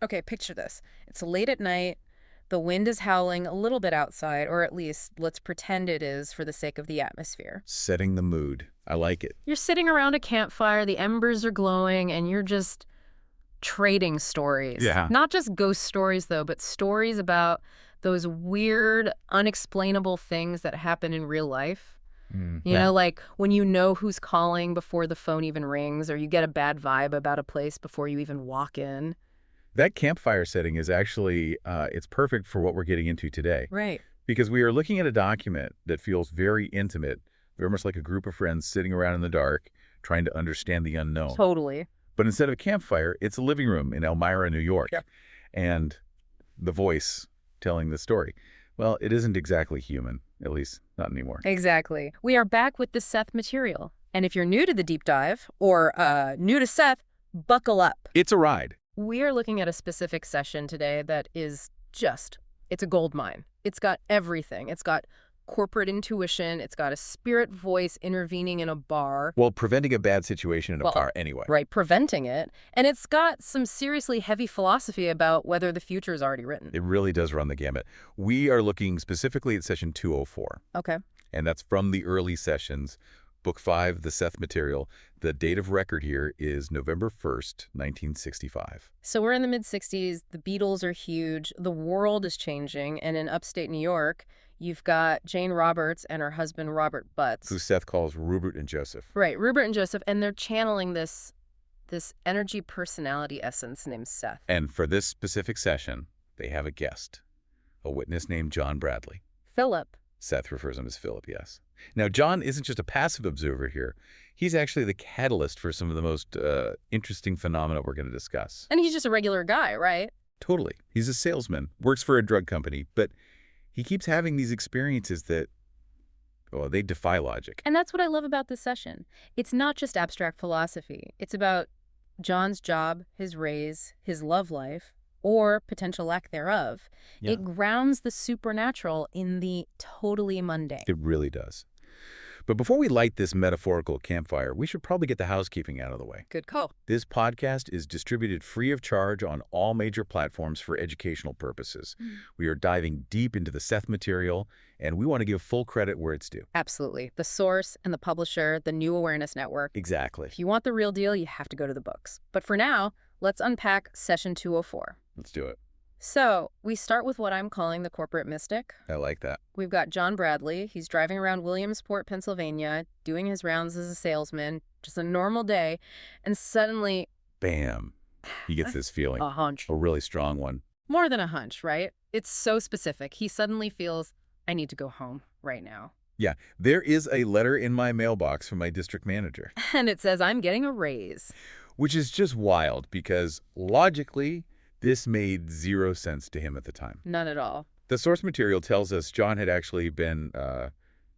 Okay, picture this. It's late at night. The wind is howling a little bit outside, or at least let's pretend it is for the sake of the atmosphere. Setting the mood. I like it. You're sitting around a campfire, the embers are glowing, and you're just trading stories. Yeah. Not just ghost stories, though, but stories about those weird, unexplainable things that happen in real life. You know, like when you know who's calling before the phone even rings, or you get a bad vibe about a place before you even walk in. That campfire setting is actually, it's perfect for what we're getting into today. Right. Because we are looking at a document that feels very intimate, very much like a group of friends sitting around in the dark, trying to understand the unknown. Totally. But instead of a campfire, it's a living room in Elmira, New York. Yep. And the voice telling the story. Well, it isn't exactly human, at least not anymore. Exactly. We are back with the Seth material. And if you're new to the deep dive, or new to Seth, buckle up. It's a ride. We are looking at a specific session today that is it's a gold mine. It's got everything. It's got corporate intuition. It's got a spirit voice intervening in a bar. Well, preventing a bad situation in a bar anyway. Right, preventing it. And it's got some seriously heavy philosophy about whether the future is already written. It really does run the gamut. We are looking specifically at session 204. Okay. And that's from the early sessions, Book 5, the Seth material. The date of record here is November 1st, 1965. So we're in the mid-60s. The Beatles are huge. The world is changing. And in upstate New York, you've got Jane Roberts and her husband, Robert Butts. Who Seth calls Ruburt and Joseph. Right, Ruburt and Joseph. And they're channeling this energy personality essence named Seth. And for this specific session, they have a guest, a witness named John Bradley. Philip. Seth refers him as Philip, yes. Now, John isn't just a passive observer here. He's actually the catalyst for some of the most interesting phenomena we're going to discuss. And he's just a regular guy, right? Totally. He's a salesman, works for a drug company, but he keeps having these experiences that, well, they defy logic. And that's what I love about this session. It's not just abstract philosophy. It's about John's job, his raise, his love life, or potential lack thereof. Yeah. It grounds the supernatural in the totally mundane. It really does. But before we light this metaphorical campfire, we should probably get the housekeeping out of the way. Good call. This podcast is distributed free of charge on all major platforms for educational purposes. We are diving deep into the Seth material, and we want to give full credit where it's due. Absolutely. The source and the publisher, the New Awareness Network. Exactly. If you want the real deal, you have to go to the books. But for now, let's unpack session 204. Let's do it. So we start with what I'm calling the corporate mystic. I like that. We've got John Bradley. He's driving around Williamsport, Pennsylvania, doing his rounds as a salesman, just a normal day, and suddenly, Bam. He gets this feeling. a hunch. A really strong one. More than a hunch, right? It's so specific. He suddenly feels, I need to go home right now. Yeah, there is a letter in my mailbox from my district manager. And it says, I'm getting a raise. Which is just wild because logically, this made zero sense to him at the time. None at all. The source material tells us John had actually been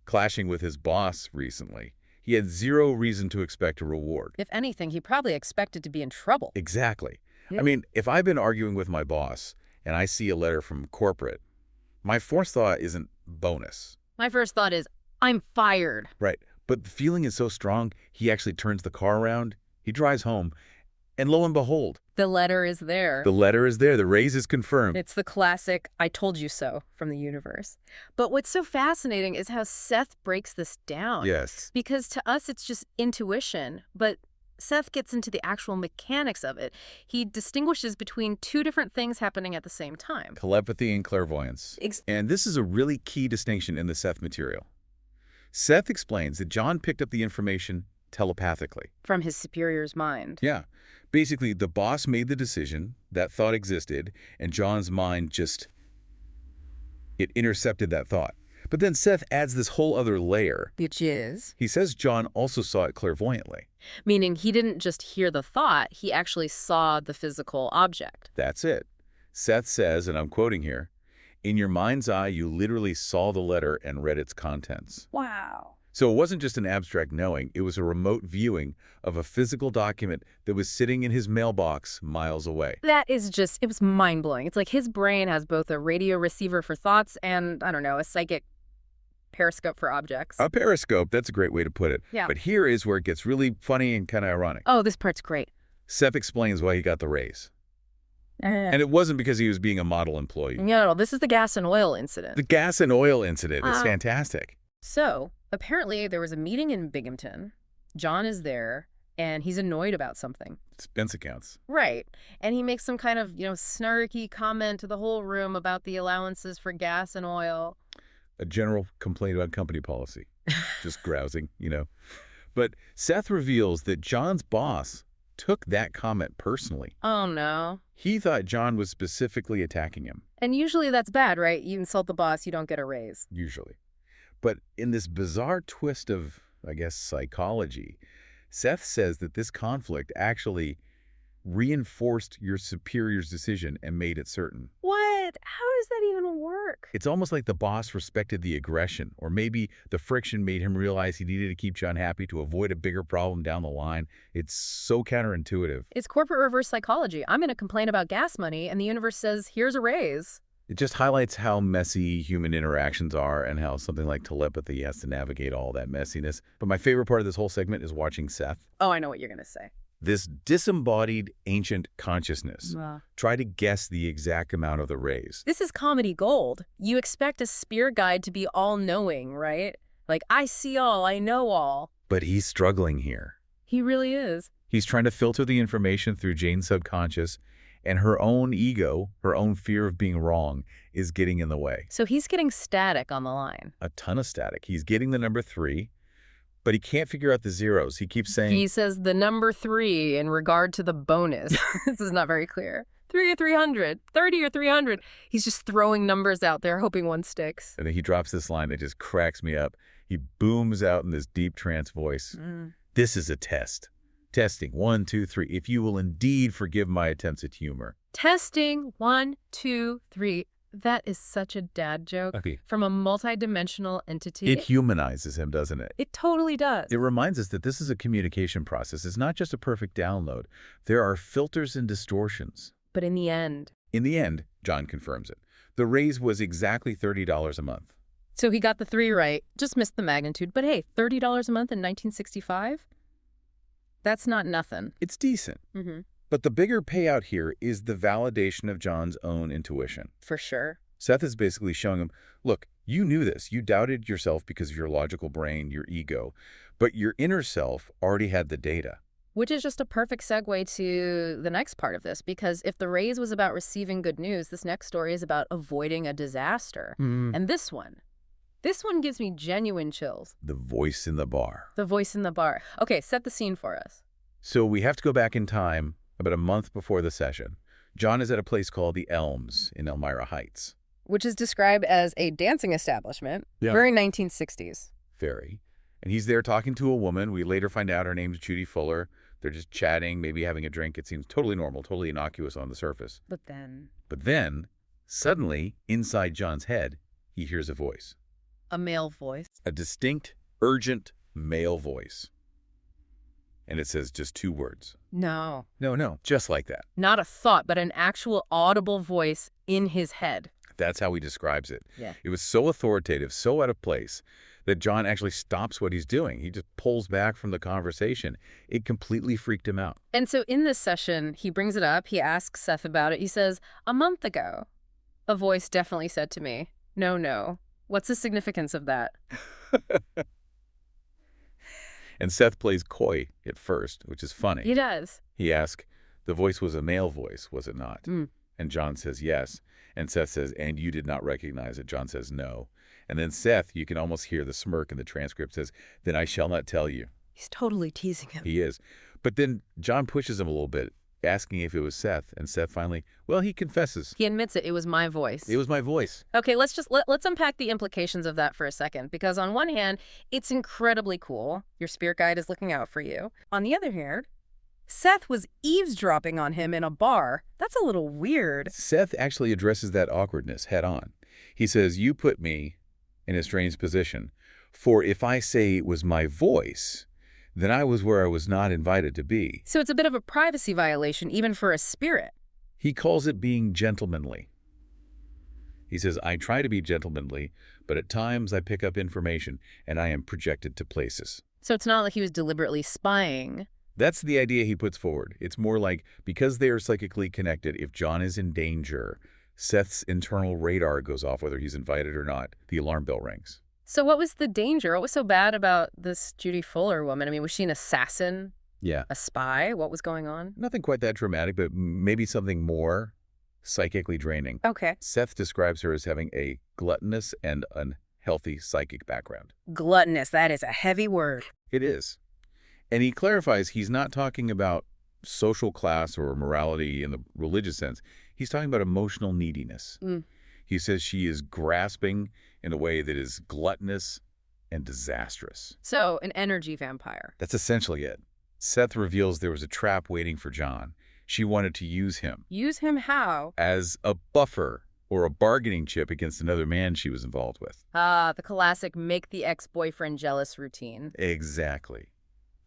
clashing with his boss recently. He had zero reason to expect a reward. If anything, he probably expected to be in trouble. Exactly. Yeah. I mean, if I've been arguing with my boss and I see a letter from corporate, my first thought isn't bonus. My first thought is, I'm fired. Right. But the feeling is so strong, he actually turns the car around, he drives home, and lo and behold, The letter is there. the letter is there. The raise is confirmed. It's the classic, I told you so from the universe. But what's so fascinating is how Seth breaks this down. Yes. Because to us, it's just intuition. But Seth gets into the actual mechanics of it. He distinguishes between two different things happening at the same time. Telepathy and clairvoyance. And this is a really key distinction in the Seth material. Seth explains that John picked up the information telepathically. From his superior's mind. Yeah. Basically, the boss made the decision, that thought existed, and John's mind it intercepted that thought. But then Seth adds this whole other layer. Which is? He says John also saw it clairvoyantly. Meaning he didn't just hear the thought, he actually saw the physical object. That's it. Seth says, and I'm quoting here, "In your mind's eye, you literally saw the letter and read its contents." Wow. So it wasn't just an abstract knowing, it was a remote viewing of a physical document that was sitting in his mailbox miles away. That is just, it was mind-blowing. It's like his brain has both a radio receiver for thoughts and, I don't know, a psychic periscope for objects. A periscope, that's a great way to put it. Yeah. But here is where it gets really funny and kind of ironic. Oh, this part's great. Seth explains why he got the raise. And it wasn't because he was being a model employee. No, this is the gas and oil incident. The gas and oil incident is fantastic. So, apparently there was a meeting in Binghamton. John is there, and he's annoyed about something. Expense accounts. Right. And he makes some kind of, snarky comment to the whole room about the allowances for gas and oil. A general complaint about company policy. Just grousing, But Seth reveals that John's boss took that comment personally. Oh, no. He thought John was specifically attacking him. And usually that's bad, right? You insult the boss, you don't get a raise. Usually. But in this bizarre twist of, I guess, psychology, Seth says that this conflict actually reinforced your superior's decision and made it certain. What? How does that even work? It's almost like the boss respected the aggression, or maybe the friction made him realize he needed to keep John happy to avoid a bigger problem down the line. It's so counterintuitive. It's corporate reverse psychology. I'm going to complain about gas money, and the universe says, here's a raise. It just highlights how messy human interactions are and how something like telepathy has to navigate all that messiness. But my favorite part of this whole segment is watching Seth. Oh, I know what you're going to say. This disembodied ancient consciousness. Try to guess the exact amount of the raise. This is comedy gold. You expect a spirit guide to be all-knowing, right? Like, I see all, I know all. But he's struggling here. He really is. He's trying to filter the information through Jane's subconscious, and her own ego, her own fear of being wrong, is getting in the way. So he's getting static on the line. A ton of static. He's getting the number 3. But he can't figure out the zeros. He keeps saying... He says the number 3 in regard to the bonus. This is not very clear. 3 or 300, 30 or 300. He's just throwing numbers out there, hoping one sticks. And then he drops this line that just cracks me up. He booms out in this deep trance voice. This is a test. Testing, 1, 2, 3. If you will indeed forgive my attempts at humor. Testing, 1, 2, 3. That is such a dad joke from a multidimensional entity. It humanizes him, doesn't it? It totally does. It reminds us that this is a communication process. It's not just a perfect download. There are filters and distortions. But in the end, John confirms it. The raise was exactly $30 a month. So he got the 3 right, just missed the magnitude. But hey, $30 a month in 1965? That's not nothing. It's decent. But the bigger payout here is the validation of John's own intuition. For sure. Seth is basically showing him, look, you knew this. You doubted yourself because of your logical brain, your ego. But your inner self already had the data. Which is just a perfect segue to the next part of this, because if the raise was about receiving good news, this next story is about avoiding a disaster. And this one gives me genuine chills. The voice in the bar. The voice in the bar. Okay, set the scene for us. So we have to go back in time about a month before the session. John is at a place called the Elms in Elmira Heights. Which is described as a dancing establishment. Very 1960s. Very. And he's there talking to a woman. We later find out her name's Judy Fuller. They're just chatting, maybe having a drink. It seems totally normal, totally innocuous on the surface. But then, suddenly, inside John's head, he hears a voice. A male voice. A distinct, urgent male voice. And it says just 2 words. No, just like that. Not a thought, but an actual audible voice in his head. That's how he describes it. Yeah. It was so authoritative, so out of place, that John actually stops what he's doing. He just pulls back from the conversation. It completely freaked him out. And so in this session, he brings it up. He asks Seth about it. He says, a month ago, a voice definitely said to me, no. What's the significance of that? And Seth plays coy at first, which is funny. He does. He asks, the voice was a male voice, was it not? And John says yes. And Seth says, and you did not recognize it. John says no. And then Seth, you can almost hear the smirk in the transcript, says, then I shall not tell you. He's totally teasing him. He is. But then John pushes him a little bit, asking if it was Seth. And Seth finally, well, he confesses. He admits it. It was my voice. It was my voice. Okay, let's unpack the implications of that for a second. Because on one hand, it's incredibly cool. Your spirit guide is looking out for you. On the other hand, Seth was eavesdropping on him in a bar. That's a little weird. Seth actually addresses that awkwardness head on. He says, you put me in a strange position. For if I say it was my voice, then I was where I was not invited to be. So it's a bit of a privacy violation, even for a spirit. He calls it being gentlemanly. He says, I try to be gentlemanly, but at times I pick up information and I am projected to places. So it's not like he was deliberately spying, That's the idea he puts forward. It's more like, because they are psychically connected, if John is in danger, Seth's internal radar goes off whether he's invited or not. The alarm bell rings. So what was the danger? What was so bad about this Judy Fuller woman? I mean, was she an assassin? Yeah. A spy? What was going on? Nothing quite that dramatic, but maybe something more psychically draining. Okay. Seth describes her as having a gluttonous and unhealthy psychic background. Gluttonous, that is a heavy word. It is. And he clarifies he's not talking about social class or morality in the religious sense. He's talking about emotional neediness. He says she is grasping in a way that is gluttonous and disastrous. So, an energy vampire. That's essentially it. Seth reveals there was a trap waiting for John. She wanted to use him. Use him how? As a buffer or a bargaining chip against another man she was involved with. Ah, the classic make the ex-boyfriend jealous routine. Exactly.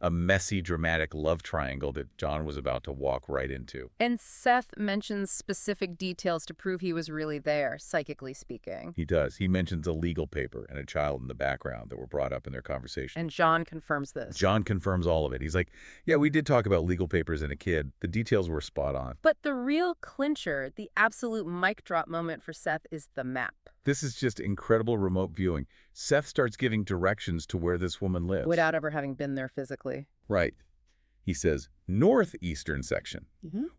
A messy, dramatic love triangle that John was about to walk right into. And Seth mentions specific details to prove he was really there, psychically speaking. He does. He mentions a legal paper and a child in the background that were brought up in their conversation. And John confirms this. John confirms all of it. He's like, yeah, we did talk about legal papers and a kid. The details were spot on. But the real clincher, the absolute mic drop moment for Seth is the map. This is just incredible remote viewing. Seth starts giving directions to where this woman lives. Without ever having been there physically. Right. He says, northeastern section,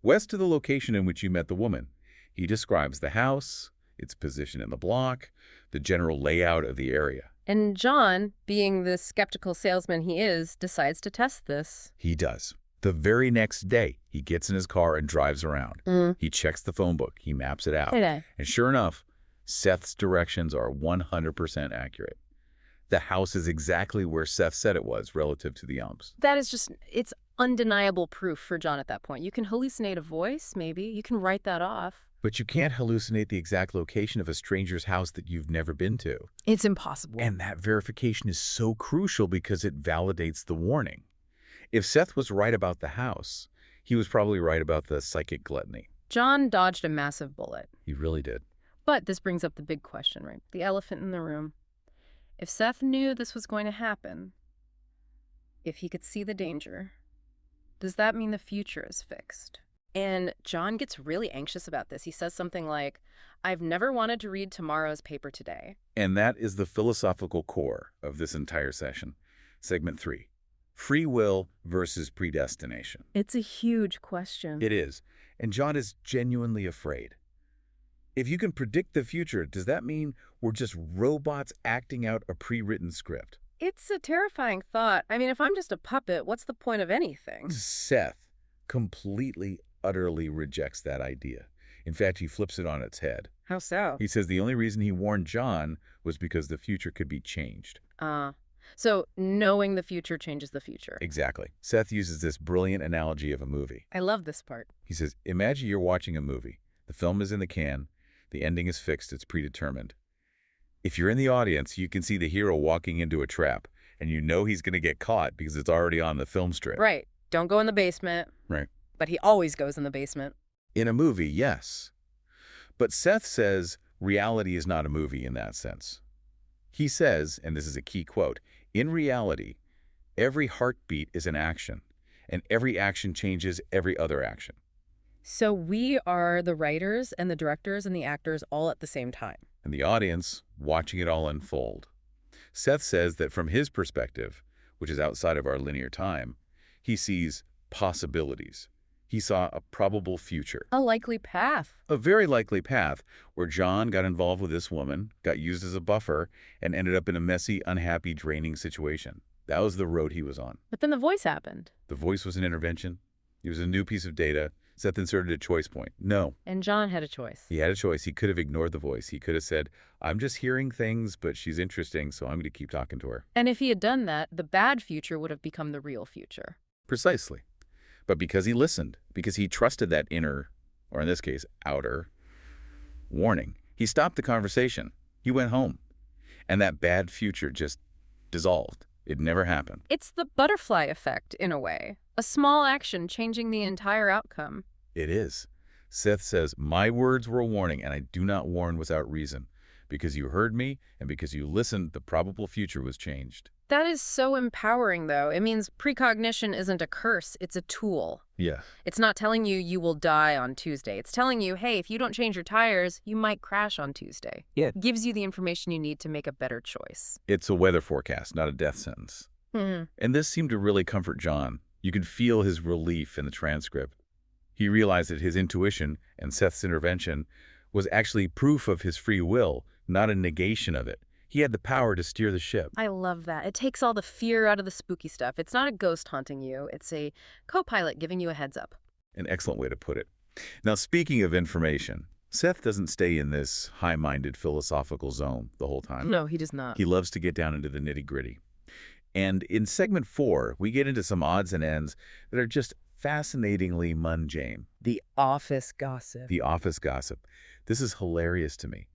west of the location in which you met the woman. He describes the house, its position in the block, the general layout of the area. And John, being the skeptical salesman he is, decides to test this. He does. The very next day, he gets in his car and drives around. He checks the phone book. He maps it out. And sure enough, Seth's directions are 100% accurate. The house is exactly where Seth said it was relative to the umps. That is just, it's undeniable proof for John at that point. You can hallucinate a voice, maybe. You can write that off. But you can't hallucinate the exact location of a stranger's house that you've never been to. It's impossible. And that verification is so crucial because it validates the warning. If Seth was right about the house, he was probably right about the psychic gluttony. John dodged a massive bullet. He really did. But this brings up the big question, right? The elephant in the room. If Seth knew this was going to happen, if he could see the danger, does that mean the future is fixed? And John gets really anxious about this. He says something like, I've never wanted to read tomorrow's paper today. And that is the philosophical core of this entire session. Segment 3, free will versus predestination. It's a huge question. It is. And John is genuinely afraid. If you can predict the future, does that mean we're just robots acting out a pre-written script? It's a terrifying thought. I mean, if I'm just a puppet, what's the point of anything? Seth completely, utterly rejects that idea. In fact, he flips it on its head. How so? He says the only reason he warned John was because the future could be changed. So knowing the future changes the future. Exactly. Seth uses this brilliant analogy of a movie. I love this part. He says, imagine you're watching a movie. The film is in the can. The ending is fixed. It's predetermined. If you're in the audience, you can see the hero walking into a trap, and you know he's going to get caught because it's already on the film strip. Right. Don't go in the basement. Right. But he always goes in the basement. In a movie, yes. But Seth says reality is not a movie in that sense. He says, and this is a key quote, in reality, every heartbeat is an action, and every action changes every other action. So we are the writers and the directors and the actors all at the same time. And the audience watching it all unfold. Seth says that from his perspective, which is outside of our linear time, he sees possibilities. He saw a probable future. A likely path. A very likely path where John got involved with this woman, got used as a buffer, and ended up in a messy, unhappy, draining situation. That was the road he was on. But then the voice happened. The voice was an intervention. It was a new piece of data. Seth inserted a choice point. No. And John had a choice. He had a choice. He could have ignored the voice. He could have said, I'm just hearing things, but she's interesting, so I'm going to keep talking to her. And if he had done that, the bad future would have become the real future. Precisely. But because he listened, because he trusted that inner, or in this case, outer, warning, he stopped the conversation. He went home. And that bad future just dissolved. It never happened. It's the butterfly effect, in a way. A small action changing the entire outcome. It is. Seth says, my words were a warning, and I do not warn without reason. Because you heard me, and because you listened, the probable future was changed. That is so empowering, though. It means precognition isn't a curse, it's a tool. Yeah. It's not telling you you will die on Tuesday. It's telling you, hey, if you don't change your tires, you might crash on Tuesday. Yeah. It gives you the information you need to make a better choice. It's a weather forecast, not a death sentence. Hmm. And this seemed to really comfort John. You could feel his relief in the transcript. He realized that his intuition and Seth's intervention was actually proof of his free will, not a negation of it. He had the power to steer the ship. I love that. It takes all the fear out of the spooky stuff. It's not a ghost haunting you. It's a co-pilot giving you a heads up. An excellent way to put it. Now, speaking of information, Seth doesn't stay in this high-minded philosophical zone the whole time. No, he does not. He loves to get down into the nitty-gritty. And in segment 4, we get into some odds and ends that are just fascinatingly mundane. The office gossip. The office gossip. This is hilarious to me.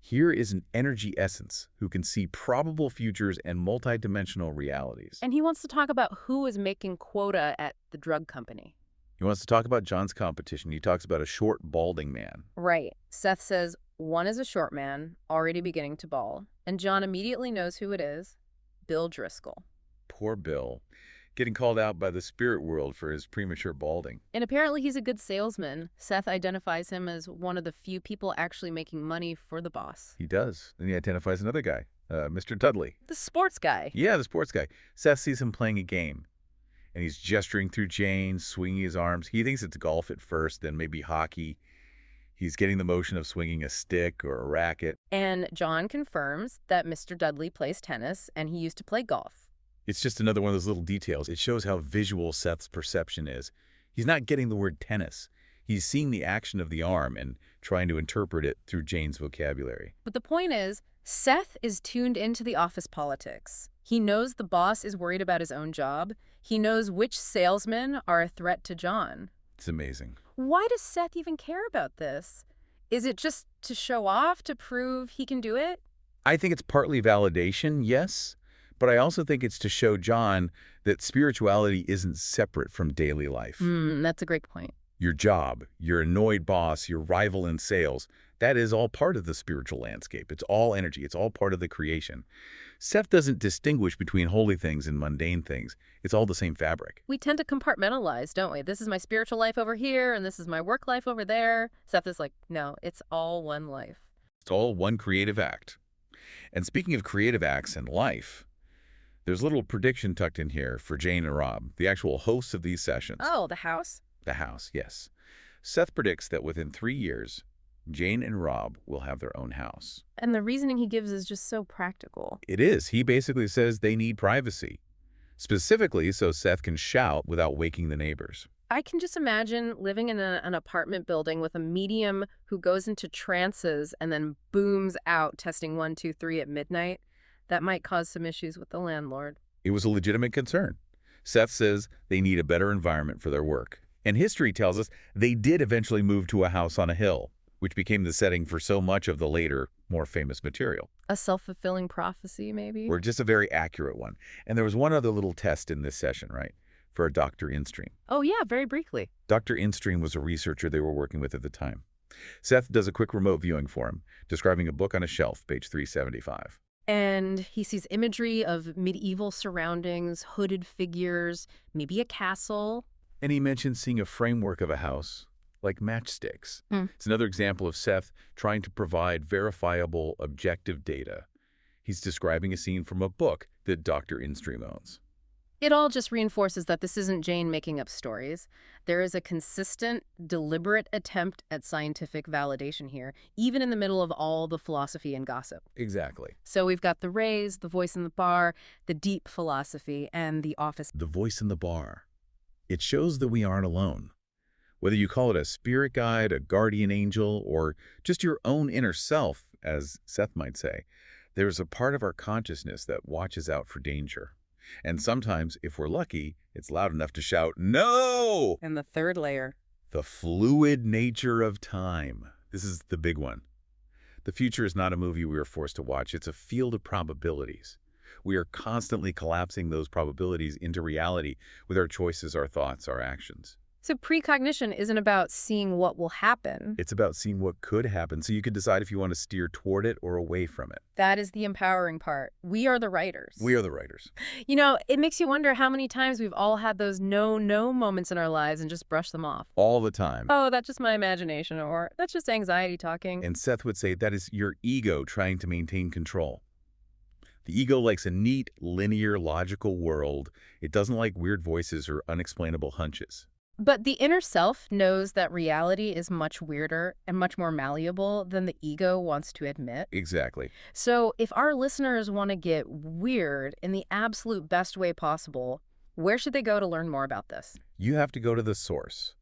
Here is an energy essence who can see probable futures and multidimensional realities. And he wants to talk about who is making quota at the drug company. He wants to talk about John's competition. He talks about a short, balding man. Right. Seth says one is a short man, already beginning to bald. And John immediately knows who it is. Bill Driscoll. Poor Bill. Getting called out by the spirit world for his premature balding. And apparently he's a good salesman. Seth identifies him as one of the few people actually making money for the boss. He does. Then he identifies another guy, Mr. Dudley. The sports guy. Yeah, the sports guy. Seth sees him playing a game, and he's gesturing through Jane, swinging his arms. He thinks it's golf at first, then maybe hockey. He's getting the motion of swinging a stick or a racket. And John confirms that Mr. Dudley plays tennis, and he used to play golf. It's just another one of those little details. It shows how visual Seth's perception is. He's not getting the word tennis. He's seeing the action of the arm and trying to interpret it through Jane's vocabulary. But the point is, Seth is tuned into the office politics. He knows the boss is worried about his own job. He knows which salesmen are a threat to John. It's amazing. Why does Seth even care about this? Is it just to show off, to prove he can do it? I think it's partly validation, yes. But I also think it's to show John that spirituality isn't separate from daily life. That's a great point. Your job, your annoyed boss, your rival in sales, that is all part of the spiritual landscape. It's all energy. It's all part of the creation. Seth doesn't distinguish between holy things and mundane things. It's all the same fabric. We tend to compartmentalize, don't we? This is my spiritual life over here, and this is my work life over there. Seth is like, no, it's all one life. It's all one creative act. And speaking of creative acts and life, there's a little prediction tucked in here for Jane and Rob, the actual hosts of these sessions. Oh, the house? The house, yes. Seth predicts that within 3 years, Jane and Rob will have their own house. And the reasoning he gives is just so practical. It is. He basically says they need privacy, specifically so Seth can shout without waking the neighbors. I can just imagine living in an apartment building with a medium who goes into trances and then booms out testing 1, 2, 3 at midnight. That might cause some issues with the landlord. It was a legitimate concern. Seth says they need a better environment for their work. And history tells us they did eventually move to a house on a hill, which became the setting for so much of the later, more famous material. A self-fulfilling prophecy, maybe? Or just a very accurate one. And there was one other little test in this session, right? For a Dr. Instream. Oh, yeah, very briefly. Dr. Instream was a researcher they were working with at the time. Seth does a quick remote viewing for him, describing a book on a shelf, page 375. And he sees imagery of medieval surroundings, hooded figures, maybe a castle. And he mentions seeing a framework of a house, like matchsticks. It's another example of Seth trying to provide verifiable, objective data. He's describing a scene from a book that Dr. Instream owns. It all just reinforces that this isn't Jane making up stories. There is a consistent, deliberate attempt at scientific validation here, even in the middle of all the philosophy and gossip. Exactly. So we've got the rays, the voice in the bar, the deep philosophy, and the office. The voice in the bar. It shows that we aren't alone. Whether you call it a spirit guide, a guardian angel, or just your own inner self, as Seth might say, there's a part of our consciousness that watches out for danger. And sometimes, if we're lucky, it's loud enough to shout, "No!" And the third layer. The fluid nature of time. This is the big one. The future is not a movie we are forced to watch. It's a field of probabilities. We are constantly collapsing those probabilities into reality with our choices, our thoughts, our actions. So precognition isn't about seeing what will happen. It's about seeing what could happen so you can decide if you want to steer toward it or away from it. That is the empowering part. We are the writers. We are the writers. You know, it makes you wonder how many times we've all had those no moments in our lives and just brushed them off. All the time. Oh, that's just my imagination, or that's just anxiety talking. And Seth would say that is your ego trying to maintain control. The ego likes a neat, linear, logical world. It doesn't like weird voices or unexplainable hunches. But the inner self knows that reality is much weirder and much more malleable than the ego wants to admit. Exactly. So if our listeners want to get weird in the absolute best way possible, where should they go to learn more about this? You have to go to the source.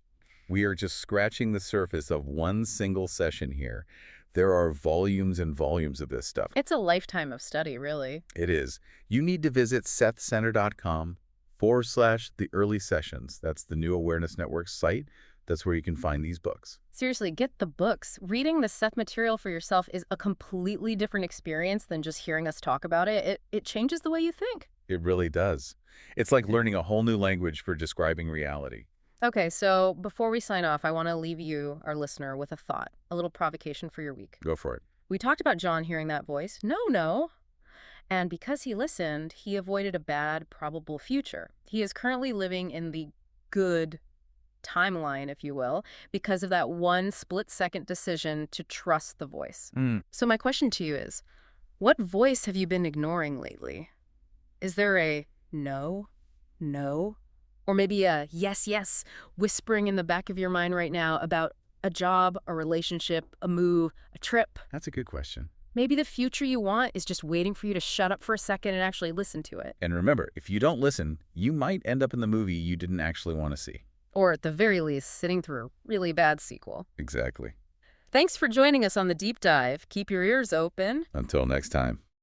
We are just scratching the surface of one single session here. There are volumes and volumes of this stuff. It's a lifetime of study, really. It is. You need to visit sethcenter.com/the early sessions. That's the New Awareness Network site. That's where you can find these books. Seriously, get the books. Reading the Seth material for yourself is a completely different experience than just hearing us talk about it. It changes the way you think. It really does. It's like learning a whole new language for describing reality. Okay, so before we sign off, I want to leave you, our listener, with a thought, a little provocation for your week. Go for it. We talked about John hearing that voice. No. And because he listened, he avoided a bad, probable future. He is currently living in the good timeline, if you will, because of that one split-second decision to trust the voice. So my question to you is, what voice have you been ignoring lately? Is there a no, or maybe a yes, whispering in the back of your mind right now about a job, a relationship, a move, a trip? That's a good question. Maybe the future you want is just waiting for you to shut up for a second and actually listen to it. And remember, if you don't listen, you might end up in the movie you didn't actually want to see. Or at the very least, sitting through a really bad sequel. Exactly. Thanks for joining us on The Deep Dive. Keep your ears open. Until next time.